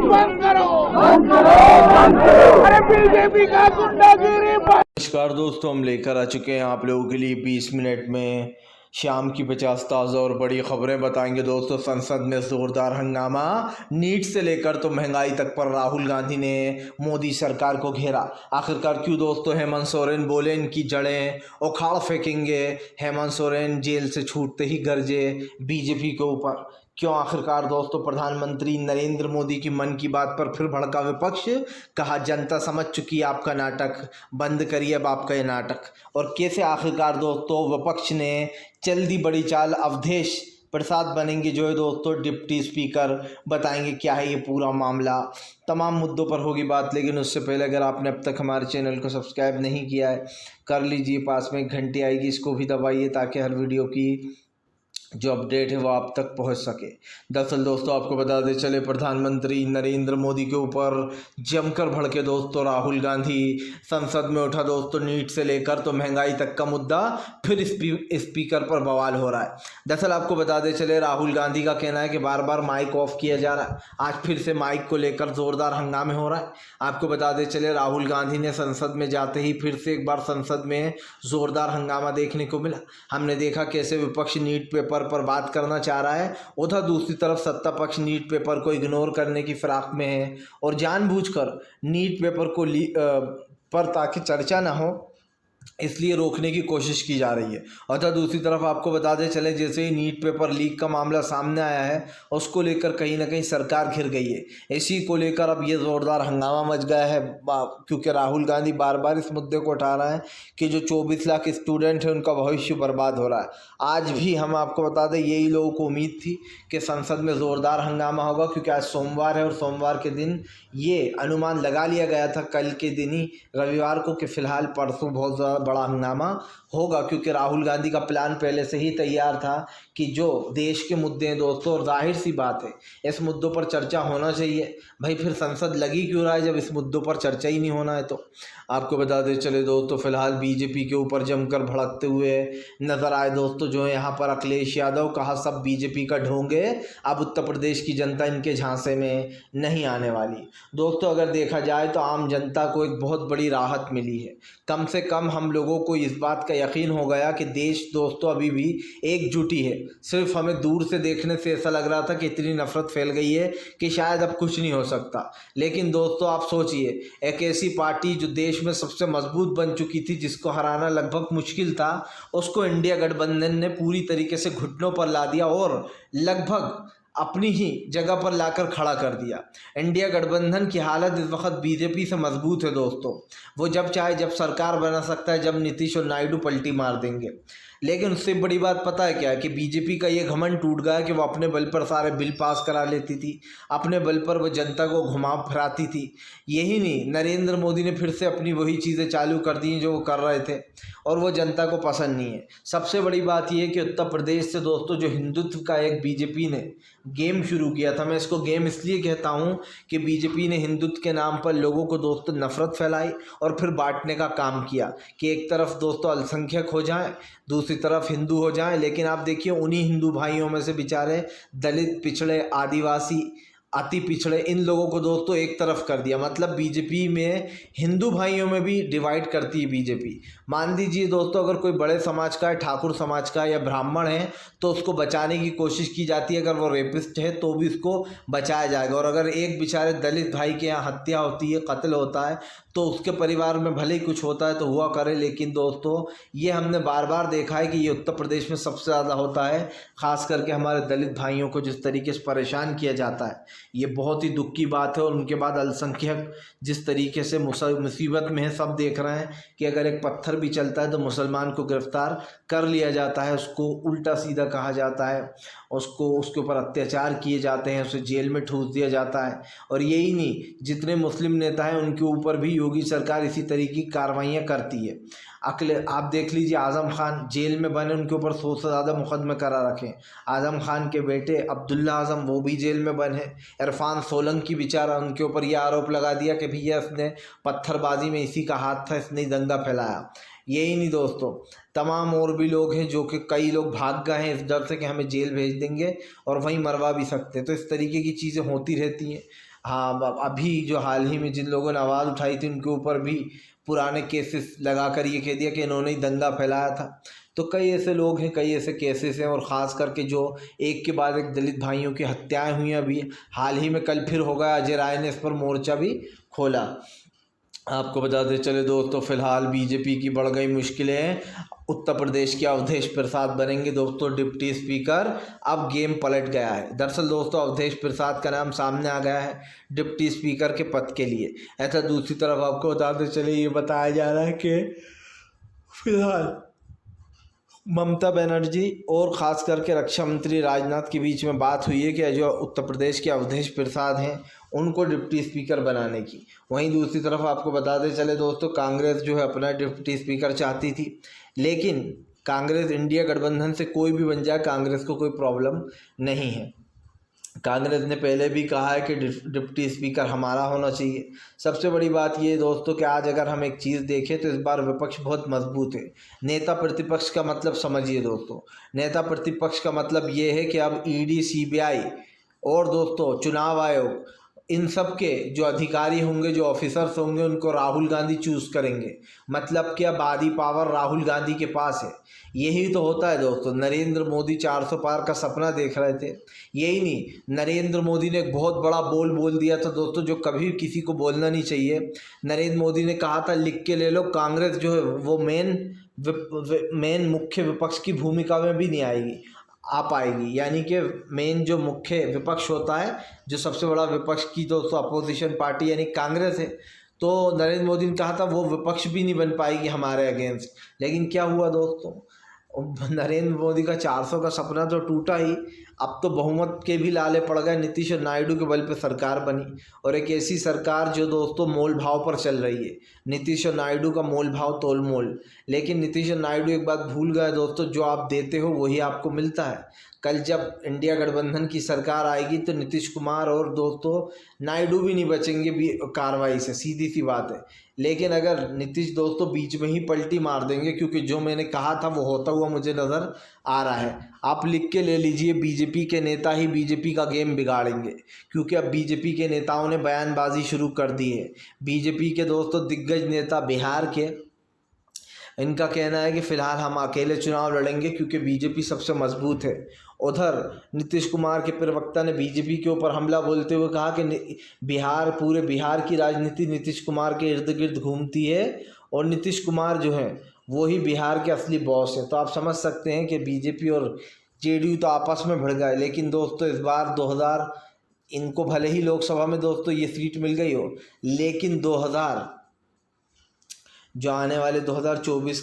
बंद करो, बंद करो, बंद करो। अरे बीजेपी का गुंडागिरी। नमस्कार दोस्तों, हम लेकर आ चुके हैं आप लोगों के लिए 20 मिनट में शाम की 50 ताज़ा और बड़ी खबरें बताएंगे। दोस्तों, संसद में जोरदार हंगामा, नीट से लेकर तो महंगाई तक पर राहुल गांधी ने मोदी सरकार को घेरा। आखिरकार क्यों दोस्तों? हेमंत सोरेन बोले इनकी जड़ें उखाड़ फेंकेंगे। हेमंत सोरेन जेल से छूटते ही गरजे बीजेपी के ऊपर। क्यों आखिरकार दोस्तों? प्रधानमंत्री नरेंद्र मोदी की मन की बात पर फिर भड़का विपक्ष। कहा जनता समझ चुकी आपका नाटक, बंद करिए अब आपका ये नाटक। और कैसे आखिरकार दोस्तों विपक्ष ने चल दी बड़ी चाल, अवधेश प्रसाद बनेंगे जो है दोस्तों डिप्टी स्पीकर। बताएंगे क्या है ये पूरा मामला, तमाम मुद्दों पर होगी बात। लेकिन उससे पहले अगर आपने अब तक हमारे चैनल को सब्सक्राइब नहीं किया है कर लीजिए, पास में एक घंटी आएगी इसको भी दबाइए ताकि हर वीडियो की जो अपडेट है वो आप तक पहुंच सके। दरअसल दोस्तों आपको बता दें चले, प्रधानमंत्री नरेंद्र मोदी के ऊपर जमकर भड़के दोस्तों राहुल गांधी। संसद में उठा दोस्तों नीट से लेकर तो महंगाई तक का मुद्दा, फिर स्पीकर पर बवाल हो रहा है। दरअसल आपको बता दें चले, राहुल गांधी का कहना है कि बार बार माइक ऑफ किया जा रहा है। आज फिर से माइक को लेकर जोरदार हंगामे हो रहा है। आपको बता दें चले, राहुल गांधी ने संसद में जाते ही फिर से एक बार संसद में जोरदार हंगामा देखने को मिला। हमने देखा कैसे विपक्ष नीट पेपर पर बात करना चाह रहा है, उधर दूसरी तरफ सत्ता पक्ष नीट पेपर को इग्नोर करने की फिराक में है और जानबूझकर नीट पेपर को पर ताकि चर्चा ना हो इसलिए रोकने की कोशिश की जा रही है। और दूसरी तरफ आपको बता दें चले, जैसे ही नीट पेपर लीक का मामला सामने आया है उसको लेकर कहीं ना कहीं सरकार घिर गई है। इसी को लेकर अब ये ज़ोरदार हंगामा मच गया है, क्योंकि राहुल गांधी बार बार इस मुद्दे को उठा रहा है कि जो 24 लाख स्टूडेंट हैं उनका भविष्य बर्बाद हो रहा है। आज भी हम आपको बता दें यही लोगों को उम्मीद थी कि संसद में ज़ोरदार हंगामा होगा, क्योंकि आज सोमवार है और सोमवार के दिन ये अनुमान लगा लिया गया था कल के दिन ही रविवार को कि फ़िलहाल परसों बहुत ज़्यादा बड़ा हंगामा होगा। क्योंकि राहुल गांधी का प्लान पहले से ही तैयार था कि जो देश के मुद्दे हैं दोस्तों, और जाहिर सी बात है इस मुद्दों पर चर्चा होना चाहिए भाई। फिर संसद लगी क्यों रहा है जब इस मुद्दों पर चर्चा ही नहीं होना है? तो आपको बता दें चले दोस्तों, फिलहाल बीजेपी के ऊपर जमकर भड़कते हुए नजर आए दोस्तों जो है यहाँ पर अखिलेश यादव। कहा सब बीजेपी का ढोंग है, अब उत्तर प्रदेश की जनता इनके झांसे में नहीं आने वाली। दोस्तों अगर देखा जाए तो आम जनता को एक बहुत बड़ी राहत मिली है। कम से कम हम लोगों को इस बात का यकीन हो गया कि देश दोस्तों अभी भी एकजुटी है। सिर्फ हमें दूर से देखने से ऐसा लग रहा था कि इतनी नफरत फैल गई है कि शायद अब कुछ नहीं हो सकता। लेकिन दोस्तों आप सोचिए, एक ऐसी पार्टी जो देश में सबसे मजबूत बन चुकी थी, जिसको हराना लगभग मुश्किल था, उसको इंडिया गठबंधन ने पूरी तरीके से घुटनों पर ला दिया और लगभग अपनी ही जगह पर लाकर खड़ा कर दिया। इंडिया गठबंधन की हालत इस वक्त बीजेपी से मजबूत है दोस्तों। वो जब चाहे जब सरकार बना सकता है, जब नीतीश और नायडू पलटी मार देंगे। लेकिन उससे बड़ी बात पता है क्या है कि बीजेपी का ये घमंड टूट गया कि वो अपने बल पर सारे बिल पास करा लेती थी, अपने बल पर वो जनता को घुमा फिराती थी। यही नहीं, नरेंद्र मोदी ने फिर से अपनी वही चीज़ें चालू कर दी जो वो कर रहे थे और वो जनता को पसंद नहीं है। सबसे बड़ी बात यह है कि उत्तर प्रदेश से दोस्तों जो हिंदुत्व का एक बीजेपी ने गेम शुरू किया था, मैं इसको गेम इसलिए कहता हूँ कि बीजेपी ने हिंदुत्व के नाम पर लोगों को दोस्तों नफरत फैलाई और फिर बांटने का काम किया कि एक तरफ दोस्तों अल्पसंख्यक हो जाएं, दूसरी तरफ हिंदू हो जाएं। लेकिन आप देखिए उन्हीं हिंदू भाइयों में से बेचारे दलित, पिछड़े, आदिवासी, अति पिछड़े, इन लोगों को दोस्तों एक तरफ कर दिया। मतलब बीजेपी में हिंदू भाइयों में भी डिवाइड करती है बीजेपी। मान लीजिए दोस्तों अगर कोई बड़े समाज का है, ठाकुर समाज का या ब्राह्मण है, तो उसको बचाने की कोशिश की जाती है। अगर वो रेपिस्ट है तो भी उसको बचाया जाएगा। और अगर एक बेचारे दलित भाई के यहाँ हत्या होती है, कत्ल होता है, तो उसके परिवार में भले ही कुछ होता है तो हुआ करे। लेकिन दोस्तों ये हमने बार बार देखा है कि ये उत्तर प्रदेश में सबसे ज़्यादा होता है, ख़ास करके हमारे दलित भाइयों को जिस तरीके से परेशान किया जाता है, ये बहुत ही दुख की बात है। और उनके बाद अल्पसंख्यक जिस तरीके से मुसीबत में है, सब देख रहे हैं कि अगर एक पत्थर भी चलता है तो मुसलमान को गिरफ्तार कर लिया जाता है, उसको उल्टा सीधा कहा जाता है, उसके ऊपर अत्याचार किए जाते हैं, उसे जेल में ठूस दिया जाता है। और यही नहीं, जितने मुस्लिम नेता हैं उनके ऊपर भी योगी सरकार इसी तरीके की कार्रवाइयाँ करती है। आप देख लीजिए, आज़म खान जेल में बने, उनके ऊपर 100 से ज़्यादा मुकदमे करा रखे। आज़म खान के बेटे अब्दुल्ला आज़म वो भी जेल में बने। इरफान सोलंकी बेचारा, उनके ऊपर यह आरोप लगा दिया कि भैया इसने पत्थरबाजी में इसी का हाथ था, इसने दंगा फैलाया। यही नहीं दोस्तों, तमाम और भी लोग हैं जो कि कई लोग भाग गए हैं इस डर से कि हमें जेल भेज देंगे और वहीं मरवा भी सकते हैं। तो इस तरीके की चीज़ें होती रहती हैं। हाँ, अभी जो हाल ही में जिन लोगों ने आवाज़ उठाई थी उनके ऊपर भी पुराने केसेस लगाकर ये कह दिया कि इन्होंने ही दंगा फैलाया था। तो कई ऐसे लोग हैं, कई ऐसे केसेस हैं, और ख़ास करके जो एक के बाद एक दलित भाइयों की हत्याएं हुई हैं। अभी हाल ही में कल फिर हो गया, अजय राय ने इस पर मोर्चा भी खोला। आपको बताते चले दोस्तों, फिलहाल बीजेपी की बढ़ गई मुश्किलें। उत्तर प्रदेश के अवधेश प्रसाद बनेंगे दोस्तों डिप्टी स्पीकर। अब गेम पलट गया है। दरअसल दोस्तों, अवधेश प्रसाद का नाम सामने आ गया है डिप्टी स्पीकर के पद के लिए। ऐसा दूसरी तरफ आपको बताते चले ये बताया जा रहा है कि फिलहाल ममता बनर्जी और ख़ास करके रक्षा मंत्री राजनाथ के बीच में बात हुई है कि जो उत्तर प्रदेश के अवधेश प्रसाद हैं उनको डिप्टी स्पीकर बनाने की। वहीं दूसरी तरफ आपको बताते चले दोस्तों, कांग्रेस जो है अपना डिप्टी स्पीकर चाहती थी, लेकिन कांग्रेस इंडिया गठबंधन से कोई भी बन जाए, कांग्रेस को कोई प्रॉब्लम नहीं है। कांग्रेस ने पहले भी कहा है कि डिप्टी स्पीकर हमारा होना चाहिए। सबसे बड़ी बात ये दोस्तों कि आज अगर हम एक चीज़ देखें तो इस बार विपक्ष बहुत मजबूत है। नेता प्रतिपक्ष का मतलब समझिए दोस्तों, नेता प्रतिपक्ष का मतलब ये है कि अब ईडी, सीबीआई और दोस्तों चुनाव आयोग, इन सब के जो अधिकारी होंगे, जो ऑफिसर्स होंगे, उनको राहुल गांधी चूज़ करेंगे। मतलब कि अब आधी पावर राहुल गांधी के पास है। यही तो होता है दोस्तों। नरेंद्र मोदी 400 पार का सपना देख रहे थे। यही नहीं, नरेंद्र मोदी ने एक बहुत बड़ा बोल दिया था दोस्तों, जो कभी किसी को बोलना नहीं चाहिए। नरेंद्र मोदी ने कहा था, लिख के ले लो, कांग्रेस जो है वो मेन मुख्य विपक्ष की भूमिका में भी नहीं आ पाएगी। यानी कि मेन जो मुख्य विपक्ष होता है, जो सबसे बड़ा विपक्ष की दोस्तों अपोजिशन पार्टी यानी कांग्रेस है, तो नरेंद्र मोदी ने कहा था वो विपक्ष भी नहीं बन पाएगी हमारे अगेंस्ट। लेकिन क्या हुआ दोस्तों, नरेंद्र मोदी का 400 का सपना तो टूटा ही। अब तो बहुमत के भी लाले पड़ गए। नीतीश और नायडू के बल पे सरकार बनी, और एक ऐसी सरकार जो दोस्तों मोल भाव पर चल रही है। नीतीश और नायडू का मोल भाव तोल मोल। लेकिन नीतीश और नायडू एक बात भूल गए दोस्तों, जो आप देते हो वही आपको मिलता है। कल जब इंडिया गठबंधन की सरकार आएगी तो नीतीश कुमार और दोस्तों नायडू भी नहीं बचेंगे कार्रवाई से, सीधी सी बात है। लेकिन अगर नीतीश दोस्तों बीच में ही पलटी मार देंगे, क्योंकि जो मैंने कहा था वो होता हुआ मुझे नज़र आ रहा है। आप लिख के ले लीजिए, बीजेपी के नेता ही बीजेपी का गेम बिगाड़ेंगे, क्योंकि अब बीजेपी के नेताओं ने बयानबाजी शुरू कर दी है। बीजेपी के दोस्तों दिग्गज नेता बिहार के, इनका कहना है कि फ़िलहाल हम अकेले चुनाव लड़ेंगे क्योंकि बीजेपी सबसे मजबूत है। उधर नीतीश कुमार के प्रवक्ता ने बीजेपी के ऊपर हमला बोलते हुए कहा कि पूरे बिहार की राजनीति नीतीश कुमार के इर्द गिर्द घूमती है, और नीतीश कुमार जो है वो ही बिहार के असली बॉस है। तो आप समझ सकते हैं कि बीजेपी और जेडीयू तो आपस में भिड़ गए। लेकिन दोस्तों इस बार 2000, इनको भले ही लोकसभा में दोस्तों ये सीट मिल गई हो, लेकिन 2000 जो आने वाले 25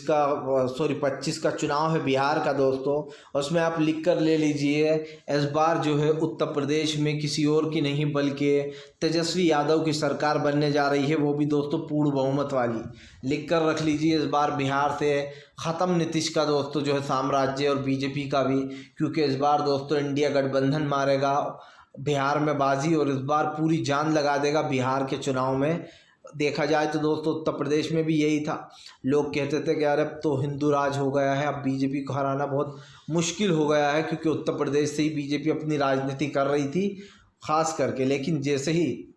का चुनाव है बिहार का दोस्तों, उसमें आप लिख कर ले लीजिए, इस बार जो है उत्तर प्रदेश में किसी और की नहीं बल्कि तेजस्वी यादव की सरकार बनने जा रही है, वो भी दोस्तों पूर्ण बहुमत वाली। लिख कर रख लीजिए, इस बार बिहार से ख़त्म नीतीश का दोस्तों जो है साम्राज्य, और बीजेपी का भी, क्योंकि इस बार दोस्तों इंडिया गठबंधन मारेगा बिहार में बाजी, और इस बार पूरी जान लगा देगा बिहार के चुनाव में। देखा जाए तो दोस्तों उत्तर प्रदेश में भी यही था। लोग कहते थे कि यार अब तो हिंदू राज हो गया है, अब बीजेपी को हराना बहुत मुश्किल हो गया है, क्योंकि उत्तर प्रदेश से ही बीजेपी अपनी राजनीति कर रही थी ख़ास करके। लेकिन जैसे ही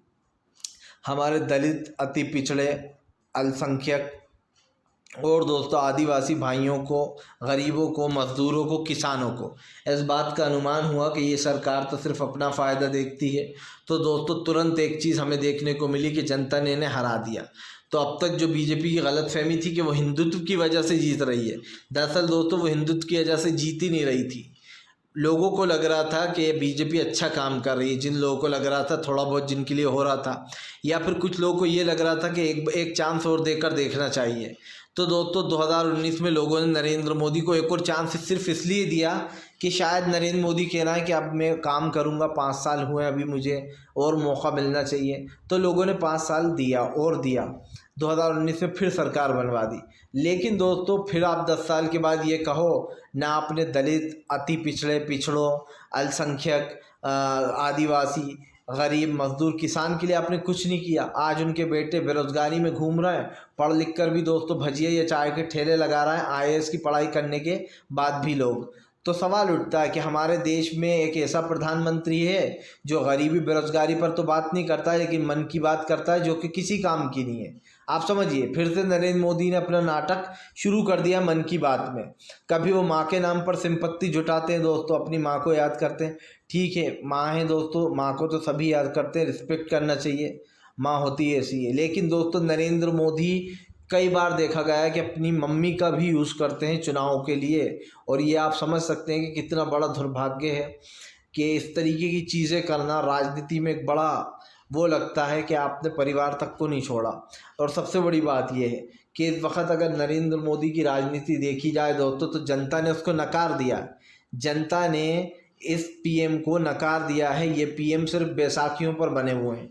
हमारे दलित, अति पिछड़े, अल्पसंख्यक और दोस्तों आदिवासी भाइयों को, गरीबों को, मज़दूरों को, किसानों को इस बात का अनुमान हुआ कि ये सरकार तो सिर्फ अपना फ़ायदा देखती है, तो दोस्तों तुरंत एक चीज़ हमें देखने को मिली कि जनता ने इन्हें हरा दिया। तो अब तक जो बीजेपी की गलतफहमी थी कि वो हिंदुत्व की वजह से जीत रही है, दरअसल दोस्तों वो हिंदुत्व की वजह से जीत ही नहीं रही थी। लोगों को लग रहा था कि बीजेपी अच्छा काम कर रही है, जिन लोगों को लग रहा था थोड़ा बहुत जिनके लिए हो रहा था, या फिर कुछ लोगों को ये लग रहा था कि एक चांस और देकर देखना चाहिए। तो दोस्तों 2019 में लोगों ने नरेंद्र मोदी को एक और चांस सिर्फ इसलिए दिया कि शायद नरेंद्र मोदी कहना है कि अब मैं काम करूंगा, 5 साल हुए अभी, मुझे और मौका मिलना चाहिए। तो लोगों ने 5 साल दिया और दिया, 2019 में फिर सरकार बनवा दी। लेकिन दोस्तों फिर आप 10 साल के बाद ये कहो ना आपने दलित, अति पिछड़े, पिछड़ों, अल्पसंख्यक, आदिवासी, गरीब, मजदूर, किसान के लिए आपने कुछ नहीं किया। आज उनके बेटे बेरोजगारी में घूम रहे हैं, पढ़ लिख कर भी दोस्तों भजिए या चाय के ठेले लगा रहे हैं, IAS की पढ़ाई करने के बाद भी लोग। तो सवाल उठता है कि हमारे देश में एक ऐसा प्रधानमंत्री है जो गरीबी बेरोजगारी पर तो बात नहीं करता है, लेकिन मन की बात करता है जो कि किसी काम की नहीं है। आप समझिए, फिर से नरेंद्र मोदी ने अपना नाटक शुरू कर दिया मन की बात में। कभी वो माँ के नाम पर सिंपत्ति जुटाते हैं दोस्तों, अपनी माँ को याद करते हैं। ठीक है, माँ है दोस्तों, माँ को तो सभी याद करते हैं, रिस्पेक्ट करना चाहिए, माँ होती है ऐसी है। लेकिन दोस्तों नरेंद्र मोदी कई बार देखा गया है कि अपनी मम्मी का भी यूज़ करते हैं चुनाव के लिए, और ये आप समझ सकते हैं कि कितना बड़ा दुर्भाग्य है कि इस तरीके की चीज़ें करना राजनीति में एक बड़ा वो लगता है कि आपने परिवार तक को नहीं छोड़ा। और सबसे बड़ी बात यह है कि इस वक्त अगर नरेंद्र मोदी की राजनीति देखी जाए दोस्तों, तो जनता ने उसको नकार दिया। जनता ने इस पीएम को नकार दिया है। ये पीएम सिर्फ बैसाखियों पर बने हुए हैं,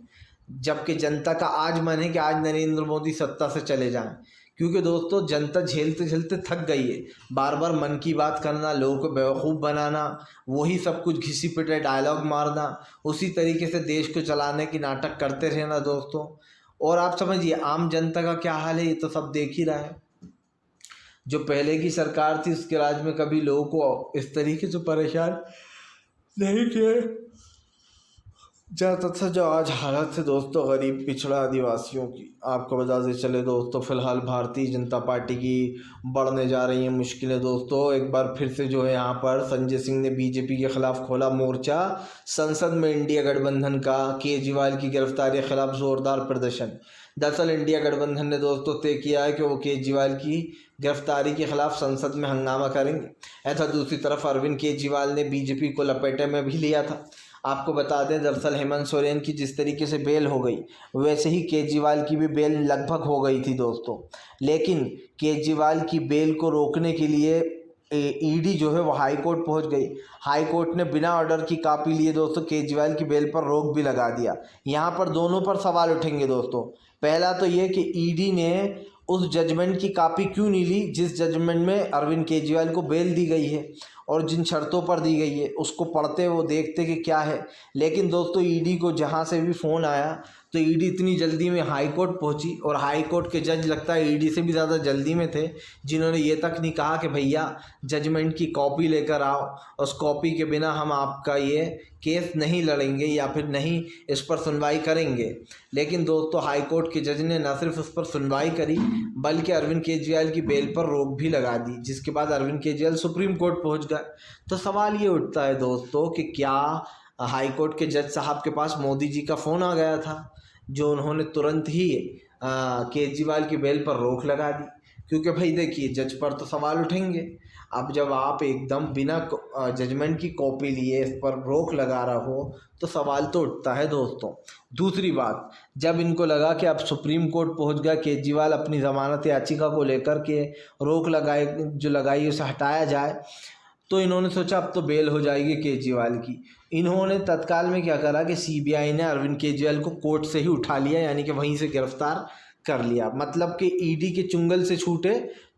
जबकि जनता का आज मन है कि आज नरेंद्र मोदी सत्ता से चले जाएं। क्योंकि दोस्तों जनता झेलते झेलते थक गई है, बार बार मन की बात करना, लोगों को बेवकूफ़ बनाना, वही सब कुछ घिसी पिटे डायलॉग मारना, उसी तरीके से देश को चलाने की नाटक करते रहना दोस्तों। और आप समझिए आम जनता का क्या हाल है, ये तो सब देख ही रहा है। जो पहले की सरकार थी उसके राज में कभी लोगों को इस तरीके से परेशान नहीं किए जाता था जो आज हालत है दोस्तों गरीब पिछड़ा आदिवासियों की। आपको बताते चले दोस्तों, फिलहाल भारतीय जनता पार्टी की बढ़ने जा रही हैं मुश्किलें दोस्तों। एक बार फिर से जो है यहाँ पर संजय सिंह ने बीजेपी के खिलाफ खोला मोर्चा। संसद में इंडिया गठबंधन का केजरीवाल की गिरफ्तारी के खिलाफ जोरदार प्रदर्शन। दरअसल इंडिया गठबंधन ने दोस्तों तय किया है कि वो केजरीवाल की गिरफ्तारी के खिलाफ संसद में हंगामा करेंगे। ऐसा दूसरी तरफ अरविंद केजरीवाल ने बीजेपी को लपेटे में भी लिया था। आपको बता दें दरअसल हेमंत सोरेन की जिस तरीके से बेल हो गई, वैसे ही केजरीवाल की भी बेल लगभग हो गई थी दोस्तों। लेकिन केजरीवाल की बेल को रोकने के लिए ईडी जो है वो हाई कोर्ट पहुंच गई। हाई कोर्ट ने बिना ऑर्डर की कॉपी लिए दोस्तों केजरीवाल की बेल पर रोक भी लगा दिया। यहाँ पर दोनों पर सवाल उठेंगे दोस्तों। पहला तो ये कि ईडी ने उस जजमेंट की कॉपी क्यों नहीं ली जिस जजमेंट में अरविंद केजरीवाल को बेल दी गई है और जिन शर्तों पर दी गई है, उसको पढ़ते वो देखते कि क्या है। लेकिन दोस्तों ईडी को जहाँ से भी फ़ोन आया तो ईडी इतनी जल्दी में हाई कोर्ट पहुँची, और हाई कोर्ट के जज लगता है ईडी से भी ज़्यादा जल्दी में थे, जिन्होंने ये तक नहीं कहा कि भैया जजमेंट की कॉपी लेकर आओ, उस कॉपी के बिना हम आपका ये केस नहीं लड़ेंगे या फिर नहीं इस पर सुनवाई करेंगे। लेकिन दोस्तों हाई कोर्ट के जज ने न सिर्फ उस पर सुनवाई करी बल्कि अरविंद केजरीवाल की बेल पर रोक भी लगा दी, जिसके बाद अरविंद केजरीवाल सुप्रीम कोर्ट पहुंच गए। तो सवाल ये उठता है दोस्तों कि क्या हाई कोर्ट के जज साहब के पास मोदी जी का फ़ोन आ गया था जो उन्होंने तुरंत ही केजरीवाल की बेल पर रोक लगा दी? क्योंकि भाई देखिए जज पर तो सवाल उठेंगे। अब जब आप एकदम बिना जजमेंट की कॉपी लिए इस पर रोक लगा रहा हो तो सवाल तो उठता है दोस्तों। दूसरी बात, जब इनको लगा कि अब सुप्रीम कोर्ट पहुंच गया, केजरीवाल अपनी ज़मानत याचिका को लेकर के रोक लगाई उसे हटाया जाए, तो इन्होंने सोचा अब तो बेल हो जाएगी केजरीवाल की। इन्होंने तत्काल में क्या करा कि सीबीआई ने अरविंद केजरीवाल को कोर्ट से ही उठा लिया, यानी कि वहीं से गिरफ्तार कर लिया। मतलब कि ईडी के चुंगल से छूटे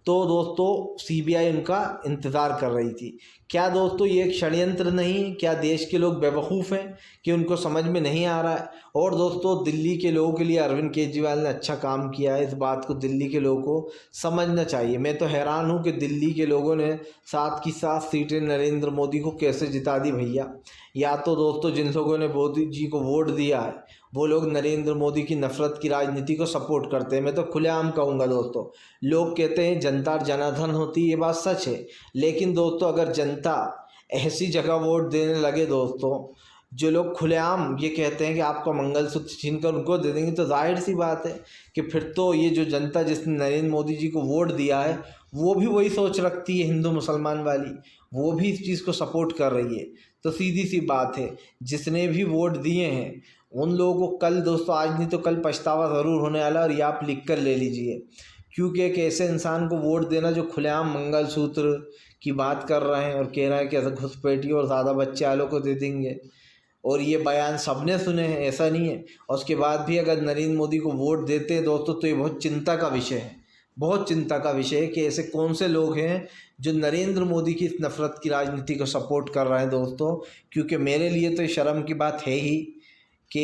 तो दोस्तों सीबीआई उनका इंतज़ार कर रही थी। क्या दोस्तों ये एक षड्यंत्र नहीं? क्या देश के लोग बेवकूफ़ हैं कि उनको समझ में नहीं आ रहा है? और दोस्तों दिल्ली के लोगों के लिए अरविंद केजरीवाल ने अच्छा काम किया है, इस बात को दिल्ली के लोगों को समझना चाहिए। मैं तो हैरान हूँ कि दिल्ली के लोगों ने 7 की 7 सीटें नरेंद्र मोदी को कैसे जिता दी भैया। या तो दोस्तों जिन लोगों ने मोदी जी को वोट दिया है वो लोग नरेंद्र मोदी की नफरत की राजनीति को सपोर्ट करते हैं। मैं तो खुलेआम कहूँगा दोस्तों, लोग कहते हैं जनता जनार्दन होती, ये बात सच है। लेकिन दोस्तों अगर जनता ऐसी जगह वोट देने लगे दोस्तों जो लोग खुलेआम ये कहते हैं कि आपका मंगलसूत्र छीन कर उनको दे देंगे, तो जाहिर सी बात है कि फिर तो ये जो जनता जिसने नरेंद्र मोदी जी को वोट दिया है वो भी वही सोच रखती है हिंदू मुसलमान वाली, वो भी इस चीज़ को सपोर्ट कर रही है। तो सीधी सी बात है, जिसने भी वोट दिए हैं उन लोगों को कल दोस्तों, आज नहीं तो कल पछतावा ज़रूर होने वाला, और ये आप लिख कर ले लीजिए। क्योंकि एक ऐसे इंसान को वोट देना जो खुलेआम मंगलसूत्र की बात कर रहे हैं और कह रहे हैं कि ऐसा घुसपैठी और ज़्यादा बच्चे वालों को दे देंगे, और ये बयान सबने सुने हैं, ऐसा नहीं है। और उसके बाद भी अगर नरेंद्र मोदी को वोट देते हैं दोस्तों तो ये बहुत चिंता का विषय है, बहुत चिंता का विषय है कि ऐसे कौन से लोग हैं जो नरेंद्र मोदी की इस नफरत की राजनीति को सपोर्ट कर रहे हैं दोस्तों। क्योंकि मेरे लिए तो शर्म की बात है ही कि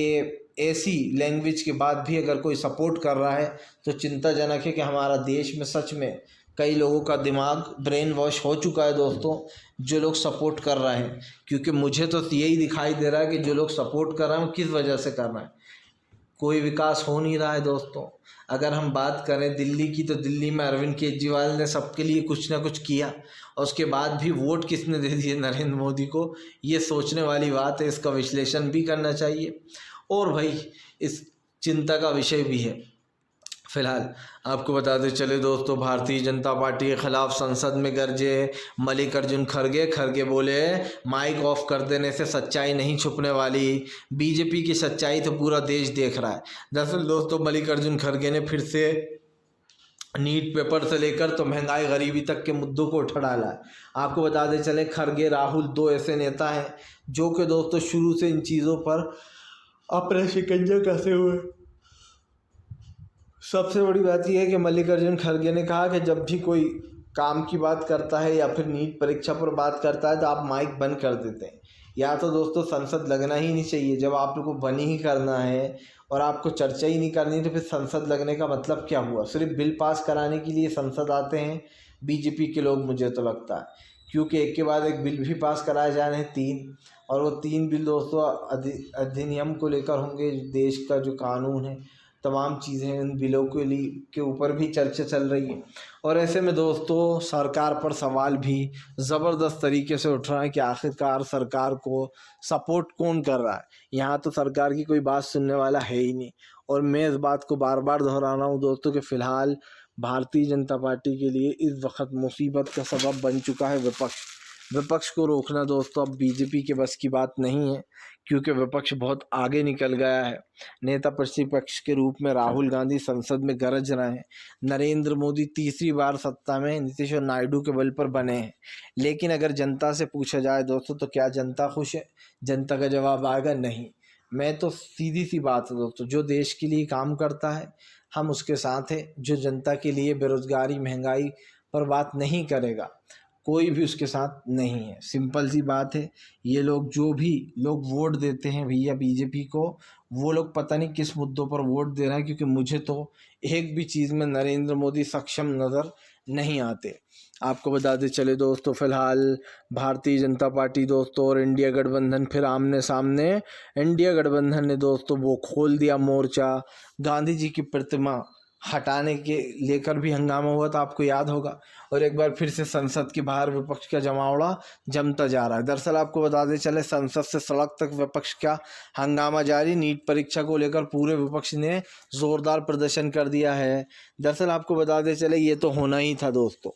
ऐसी लैंग्वेज के बाद भी अगर कोई सपोर्ट कर रहा है तो चिंताजनक है कि हमारा देश में सच में कई लोगों का दिमाग ब्रेन वॉश हो चुका है दोस्तों, जो लोग सपोर्ट कर रहे हैं। क्योंकि मुझे तो यही दिखाई दे रहा है कि जो लोग सपोर्ट कर रहे हैं वो किस वजह से कर रहे हैं। कोई विकास हो नहीं रहा है दोस्तों। अगर हम बात करें दिल्ली की, तो दिल्ली में अरविंद केजरीवाल ने सबके लिए कुछ ना कुछ किया, और उसके बाद भी वोट किसने दे दिए नरेंद्र मोदी को, ये सोचने वाली बात है। इसका विश्लेषण भी करना चाहिए और भाई इस चिंता का विषय भी है। फिलहाल आपको बताते चले दोस्तों, भारतीय जनता पार्टी के खिलाफ संसद में गरजे मल्लिकार्जुन खड़गे बोले माइक ऑफ कर देने से सच्चाई नहीं छुपने वाली, बीजेपी की सच्चाई तो पूरा देश देख रहा है। दरअसल दोस्तों, मल्लिकार्जुन खड़गे ने फिर से नीट पेपर से लेकर तो महंगाई गरीबी तक के मुद्दों को उठा डाला है। आपको बताते चले, खड़गे राहुल दो ऐसे नेता हैं जो कि दोस्तों शुरू से इन चीज़ों पर अपने शिकंजा कसे हुए। सबसे बड़ी बात यह है कि मल्लिकार्जुन खड़गे ने कहा कि जब भी कोई काम की बात करता है या फिर नीट परीक्षा पर बात करता है तो आप माइक बंद कर देते हैं। या तो दोस्तों संसद लगना ही नहीं चाहिए। जब आप लोग को बंद ही करना है और आपको चर्चा ही नहीं करनी, तो फिर संसद लगने का मतलब क्या हुआ? सिर्फ बिल पास कराने के लिए संसद आते हैं बीजेपी के लोग, मुझे तो लगता है। क्योंकि एक के बाद एक बिल भी पास कराए जा रहे हैं 3, और वो 3 बिल दोस्तों अधिनियम को लेकर होंगे। देश का जो कानून है, तमाम चीज़ें उन बिलों के ऊपर भी चर्चा चल रही है। और ऐसे में दोस्तों सरकार पर सवाल भी ज़बरदस्त तरीके से उठ रहा है कि आखिरकार सरकार को सपोर्ट कौन कर रहा है। यहाँ तो सरकार की कोई बात सुनने वाला है ही नहीं। और मैं इस बात को बार बार दोहरा रहा हूँ दोस्तों कि फ़िलहाल भारतीय जनता पार्टी के लिए इस वक्त मुसीबत का सबब बन चुका है विपक्ष को रोकना दोस्तों अब बीजेपी के बस की बात नहीं है। क्योंकि विपक्ष बहुत आगे निकल गया है। नेता प्रतिपक्ष के रूप में राहुल गांधी संसद में गरज रहे हैं। नरेंद्र मोदी तीसरी बार सत्ता में नीतीश और नायडू के बल पर बने हैं। लेकिन अगर जनता से पूछा जाए दोस्तों, तो क्या जनता खुश है? जनता का जवाब आएगा नहीं। मैं तो सीधी सी बात है दोस्तों, जो देश के लिए काम करता है हम उसके साथ हैं। जो जनता के लिए बेरोजगारी महंगाई पर बात नहीं करेगा, कोई भी उसके साथ नहीं है। सिंपल सी बात है। ये लोग जो भी लोग वोट देते हैं भैया बीजेपी को, वो लोग पता नहीं किस मुद्दों पर वोट दे रहे हैं। क्योंकि मुझे तो एक भी चीज़ में नरेंद्र मोदी सक्षम नज़र नहीं आते। आपको बताते चले दोस्तों, फिलहाल भारतीय जनता पार्टी दोस्तों और इंडिया गठबंधन फिर आमने सामने। इंडिया गठबंधन ने दोस्तों वो खोल दिया मोर्चा। गांधी जी की प्रतिमा हटाने के लेकर भी हंगामा हुआ था, आपको याद होगा। और एक बार फिर से संसद के बाहर विपक्ष का जमावड़ा जमता जा रहा है। दरअसल आपको बताते चले, संसद से सड़क तक विपक्ष का हंगामा जारी। नीट परीक्षा को लेकर पूरे विपक्ष ने जोरदार प्रदर्शन कर दिया है। दरअसल आपको बताते चले, ये तो होना ही था दोस्तों।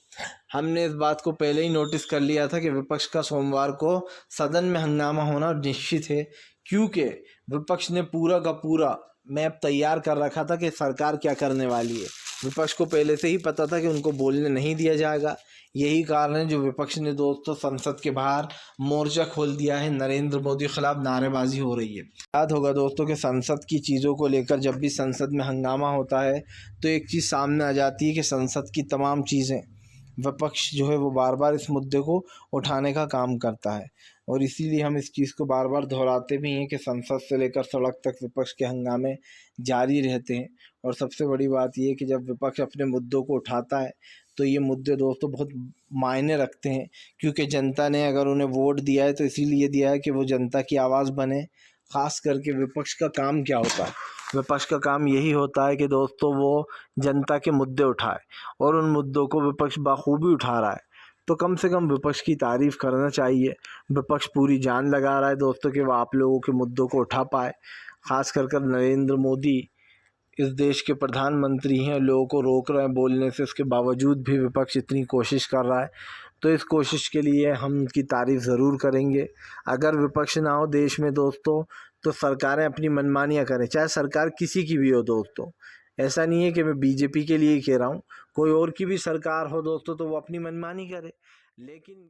हमने इस बात को पहले ही नोटिस कर लिया था कि विपक्ष का सोमवार को सदन में हंगामा होना निश्चित है। क्योंकि विपक्ष ने पूरा का पूरा मैप तैयार कर रखा था कि सरकार क्या करने वाली है। विपक्ष को पहले से ही पता था कि उनको बोलने नहीं दिया जाएगा। यही कारण है जो विपक्ष ने दोस्तों संसद के बाहर मोर्चा खोल दिया है। नरेंद्र मोदी के खिलाफ नारेबाजी हो रही है। याद होगा दोस्तों कि संसद की चीज़ों को लेकर जब भी संसद में हंगामा होता है तो एक चीज़ सामने आ जाती है कि संसद की तमाम चीज़ें विपक्ष जो है वो बार बार इस मुद्दे को उठाने का काम करता है। और इसीलिए हम इस चीज़ को बार बार दोहराते भी हैं कि संसद से लेकर सड़क तक विपक्ष के हंगामे जारी रहते हैं। और सबसे बड़ी बात यह है कि जब विपक्ष अपने मुद्दों को उठाता है तो ये मुद्दे दोस्तों बहुत मायने रखते हैं। क्योंकि जनता ने अगर उन्हें वोट दिया है तो इसीलिए दिया है कि वो जनता की आवाज़ बने। ख़ास करके विपक्ष का काम क्या होता है? विपक्ष का काम यही होता है कि दोस्तों वो जनता के मुद्दे उठाए, और उन मुद्दों को विपक्ष बाखूबी उठा रहा है। तो कम से कम विपक्ष की तारीफ़ करना चाहिए। विपक्ष पूरी जान लगा रहा है दोस्तों कि वो आप लोगों के मुद्दों को उठा पाए। ख़ास कर नरेंद्र मोदी इस देश के प्रधानमंत्री हैं, लोगों को रोक रहे हैं बोलने से, उसके बावजूद भी विपक्ष इतनी कोशिश कर रहा है। तो इस कोशिश के लिए हम उनकी तारीफ़ ज़रूर करेंगे। अगर विपक्ष ना हो देश में दोस्तों तो सरकारें अपनी मनमानियाँ करें, चाहे सरकार किसी की भी हो दोस्तों। ऐसा नहीं है कि मैं बीजेपी के लिए ही कह रहा हूँ, कोई और की भी सरकार हो दोस्तों तो वो अपनी मनमानी करे। लेकिन